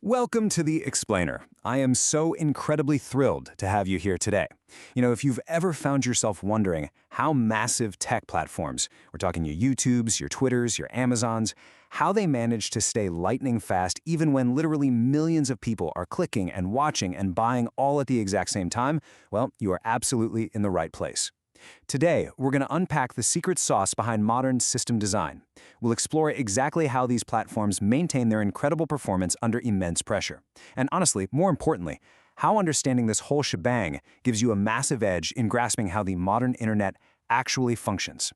Welcome to The Explainer. I am so incredibly thrilled to have you here today. If you've ever found yourself wondering how massive tech platforms, we're talking your YouTubes, your Twitters, your Amazons, how they manage to stay lightning fast even when literally millions of people are clicking and watching and buying all at the exact same time, well, you are absolutely in the right place. Today, we're going to unpack the secret sauce behind modern system design. We'll explore exactly how these platforms maintain their incredible performance under immense pressure. And honestly, more importantly, how understanding this whole shebang gives you a massive edge in grasping how the modern internet actually functions.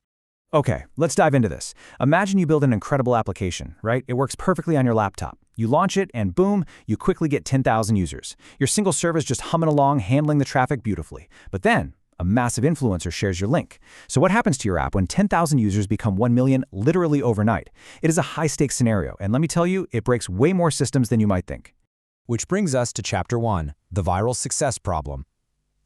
Okay, let's dive into this. Imagine you build an incredible application, right? It works perfectly on your laptop. You launch it and boom, you quickly get 10,000 users. Your single service just humming along, handling the traffic beautifully. But then, a massive influencer shares your link. So what happens to your app when 10,000 users become 1 million literally overnight? It is a high-stakes scenario, and let me tell you, it breaks way more systems than you might think. Which brings us to Chapter 1, the viral success problem.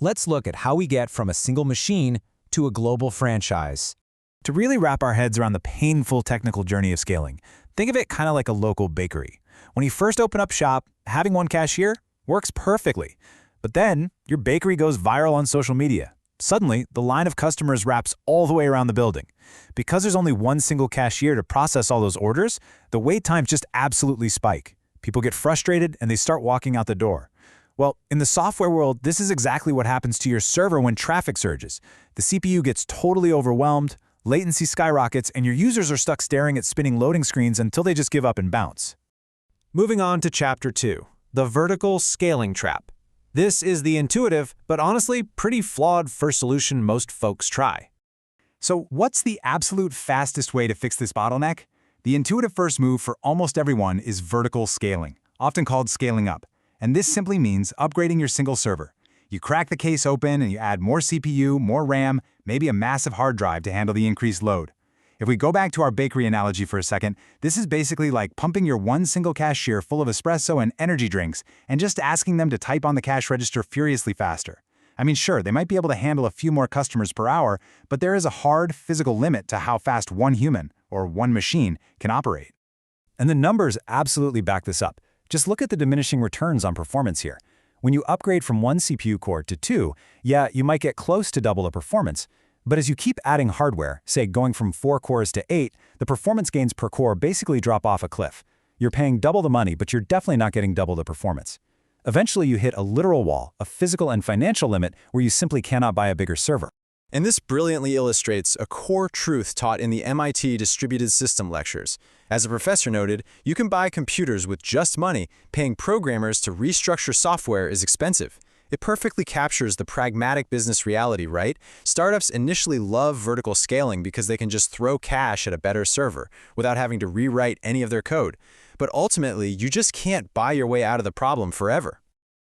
Let's look at how we get from a single machine to a global franchise. To really wrap our heads around the painful technical journey of scaling, think of it kind of like a local bakery. When you first open up shop, having one cashier works perfectly. But then, your bakery goes viral on social media. Suddenly, the line of customers wraps all the way around the building. Because there's only one single cashier to process all those orders, the wait times just absolutely spike. People get frustrated and they start walking out the door. Well, in the software world, this is exactly what happens to your server when traffic surges. The CPU gets totally overwhelmed, latency skyrockets, and your users are stuck staring at spinning loading screens until they just give up and bounce. Moving on to Chapter 2, the vertical scaling trap. This is the intuitive, but honestly pretty flawed first solution most folks try. So what's the absolute fastest way to fix this bottleneck? The intuitive first move for almost everyone is vertical scaling, often called scaling up. And this simply means upgrading your single server. You crack the case open and you add more CPU, more RAM, maybe a massive hard drive to handle the increased load. If we go back to our bakery analogy for a second, this is basically like pumping your one single cashier full of espresso and energy drinks and just asking them to type on the cash register furiously faster. I mean, sure, they might be able to handle a few more customers per hour, but there is a hard physical limit to how fast one human, or one machine, can operate. And the numbers absolutely back this up. Just look at the diminishing returns on performance here. When you upgrade from one CPU core to two, yeah, you might get close to double the performance. But as you keep adding hardware, say going from 4 cores to 8, the performance gains per core basically drop off a cliff. You're paying double the money, but you're definitely not getting double the performance. Eventually you hit a literal wall, a physical and financial limit where you simply cannot buy a bigger server. And this brilliantly illustrates a core truth taught in the MIT Distributed System lectures. As a professor noted, you can buy computers with just money. Paying programmers to restructure software is expensive. It perfectly captures the pragmatic business reality, right? Startups initially love vertical scaling because they can just throw cash at a better server without having to rewrite any of their code. But ultimately, you just can't buy your way out of the problem forever.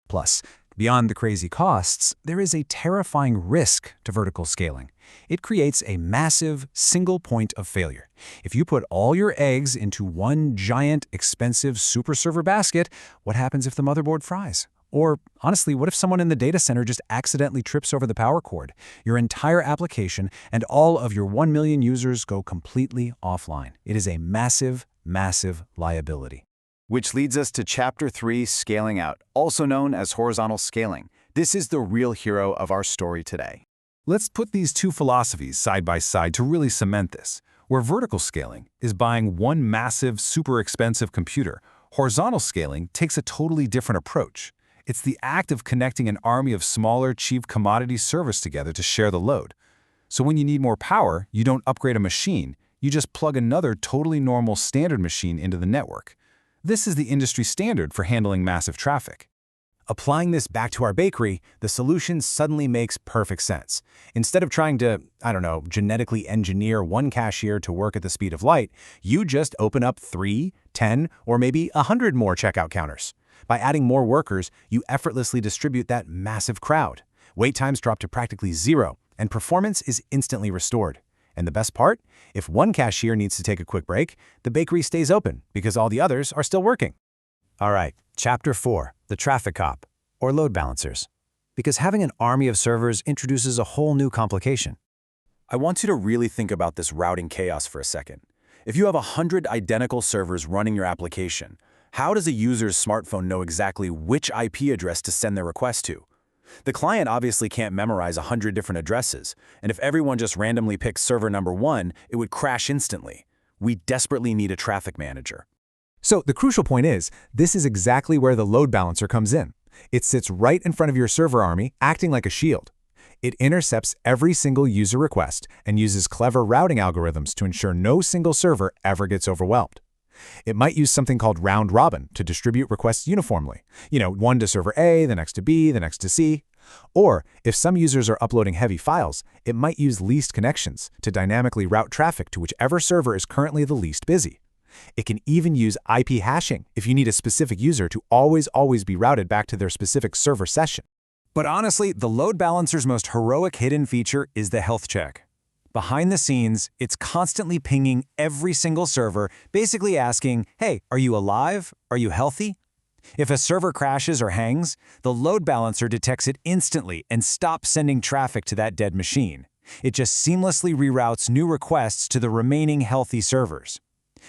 Plus, beyond the crazy costs, there is a terrifying risk to vertical scaling. It creates a massive single point of failure. If you put all your eggs into one giant, expensive super server basket, what happens if the motherboard fries? Or, honestly, what if someone in the data center just accidentally trips over the power cord? Your entire application and all of your 1 million users go completely offline. It is a massive, massive liability. Which leads us to Chapter 3, Scaling Out, also known as horizontal scaling. This is the real hero of our story today. Let's put these two philosophies side by side to really cement this. Where vertical scaling is buying one massive, super expensive computer, horizontal scaling takes a totally different approach. It's the act of connecting an army of smaller, cheap commodity servers together to share the load. So when you need more power, you don't upgrade a machine, you just plug another totally normal standard machine into the network. This is the industry standard for handling massive traffic. Applying this back to our bakery, the solution suddenly makes perfect sense. Instead of trying to, genetically engineer one cashier to work at the speed of light, you just open up 3, 10, or maybe 100 more checkout counters. By adding more workers, you effortlessly distribute that massive crowd. Wait times drop to practically zero, and performance is instantly restored. And the best part? If one cashier needs to take a quick break, the bakery stays open because all the others are still working. All right, Chapter 4, the traffic cop, or load balancers. Because having an army of servers introduces a whole new complication. I want you to really think about this routing chaos for a second. If you have 100 identical servers running your application, How does a user's smartphone know exactly which IP address to send their request to? The client obviously can't memorize 100 different addresses, and if everyone just randomly picks server number 1, it would crash instantly. We desperately need a traffic manager. So the crucial point is, this is exactly where the load balancer comes in. It sits right in front of your server army, acting like a shield. It intercepts every single user request and uses clever routing algorithms to ensure no single server ever gets overwhelmed. It might use something called round robin to distribute requests uniformly. One to server A, the next to B, the next to C. Or, if some users are uploading heavy files, it might use least connections to dynamically route traffic to whichever server is currently the least busy. It can even use IP hashing if you need a specific user to always be routed back to their specific server session. But honestly, the load balancer's most heroic hidden feature is the health check. Behind the scenes, it's constantly pinging every single server, basically asking, hey, are you alive? Are you healthy? If a server crashes or hangs, the load balancer detects it instantly and stops sending traffic to that dead machine. It just seamlessly reroutes new requests to the remaining healthy servers.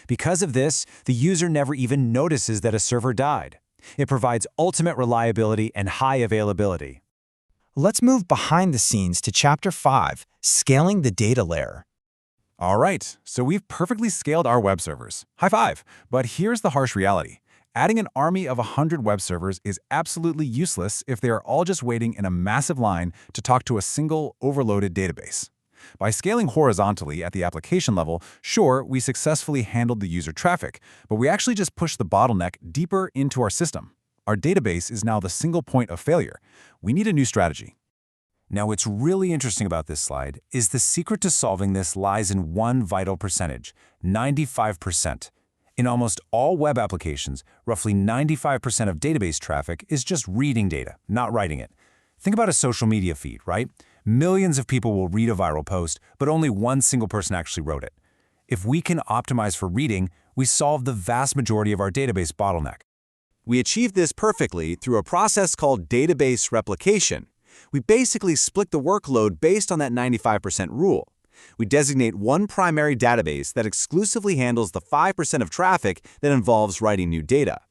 Because of this, the user never even notices that a server died. It provides ultimate reliability and high availability. Let's move behind the scenes to Chapter 5, Scaling the Data Layer. All right, so we've perfectly scaled our web servers. High five! But here's the harsh reality. Adding an army of 100 web servers is absolutely useless if they are all just waiting in a massive line to talk to a single, overloaded database. By scaling horizontally at the application level, sure, we successfully handled the user traffic, but we actually just pushed the bottleneck deeper into our system. Our database is now the single point of failure. We need a new strategy. Now, what's really interesting about this slide is the secret to solving this lies in one vital percentage, 95%. In almost all web applications, roughly 95% of database traffic is just reading data, not writing it. Think about a social media feed, right? Millions of people will read a viral post, but only one single person actually wrote it. If we can optimize for reading, we solve the vast majority of our database bottleneck. We achieved this perfectly through a process called database replication. We basically split the workload based on that 95% rule. We designate one primary database that exclusively handles the 5% of traffic that involves writing new data.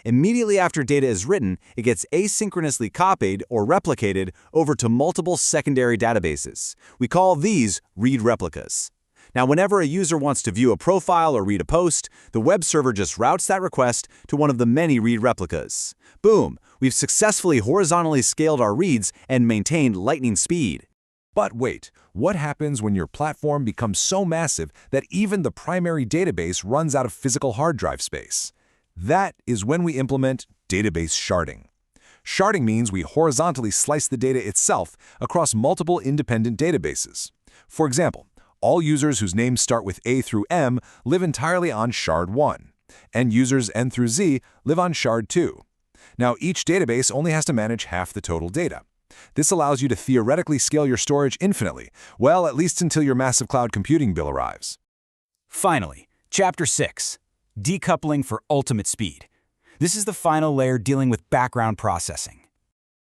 Immediately after data is written, it gets asynchronously copied or replicated over to multiple secondary databases. We call these read replicas. Now, whenever a user wants to view a profile or read a post, the web server just routes that request to one of the many read replicas. Boom! We've successfully horizontally scaled our reads and maintained lightning speed. But wait, what happens when your platform becomes so massive that even the primary database runs out of physical hard drive space? That is when we implement database sharding. Sharding means we horizontally slice the data itself across multiple independent databases. For example, all users whose names start with A through M live entirely on Shard 1, and users N through Z live on Shard 2. Now, each database only has to manage half the total data. This allows you to theoretically scale your storage infinitely, well, at least until your massive cloud computing bill arrives. Finally, Chapter 6, Decoupling for Ultimate Speed. This is the final layer dealing with background processing.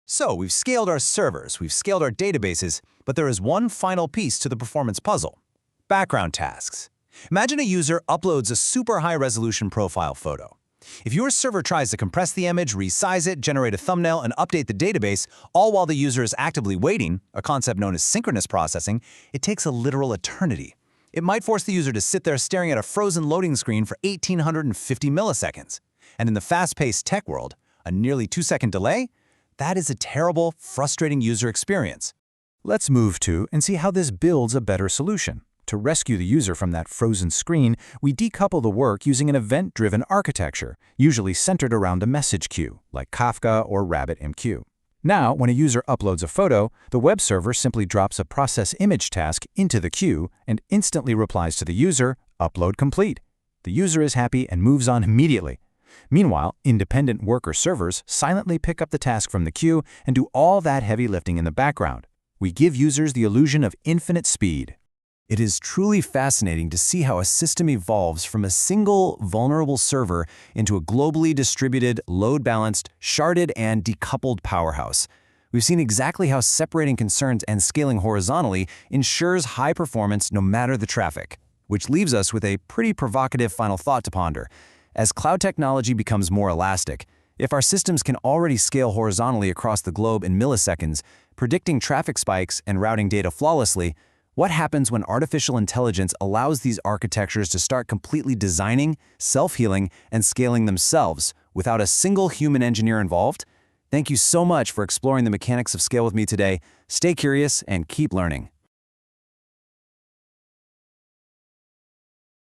So we've scaled our servers, we've scaled our databases, but there is one final piece to the performance puzzle: background tasks. Imagine a user uploads a super high-resolution profile photo. If your server tries to compress the image, resize it, generate a thumbnail, and update the database, all while the user is actively waiting, a concept known as synchronous processing, it takes a literal eternity. It might force the user to sit there staring at a frozen loading screen for 1,850 milliseconds. And in the fast-paced tech world, a nearly 2-second delay? That is a terrible, frustrating user experience. Let's move to and see how this builds a better solution. To rescue the user from that frozen screen, we decouple the work using an event-driven architecture, usually centered around a message queue, like Kafka or RabbitMQ. Now, when a user uploads a photo, the web server simply drops a process image task into the queue and instantly replies to the user, "Upload complete." The user is happy and moves on immediately. Meanwhile, independent worker servers silently pick up the task from the queue and do all that heavy lifting in the background. We give users the illusion of infinite speed. It is truly fascinating to see how a system evolves from a single, vulnerable server into a globally distributed, load-balanced, sharded, and decoupled powerhouse. We've seen exactly how separating concerns and scaling horizontally ensures high performance no matter the traffic, which leaves us with a pretty provocative final thought to ponder. As cloud technology becomes more elastic, if our systems can already scale horizontally across the globe in milliseconds, predicting traffic spikes and routing data flawlessly, what happens when artificial intelligence allows these architectures to start completely designing, self-healing, and scaling themselves without a single human engineer involved? Thank you so much for exploring the mechanics of scale with me today. Stay curious and keep learning.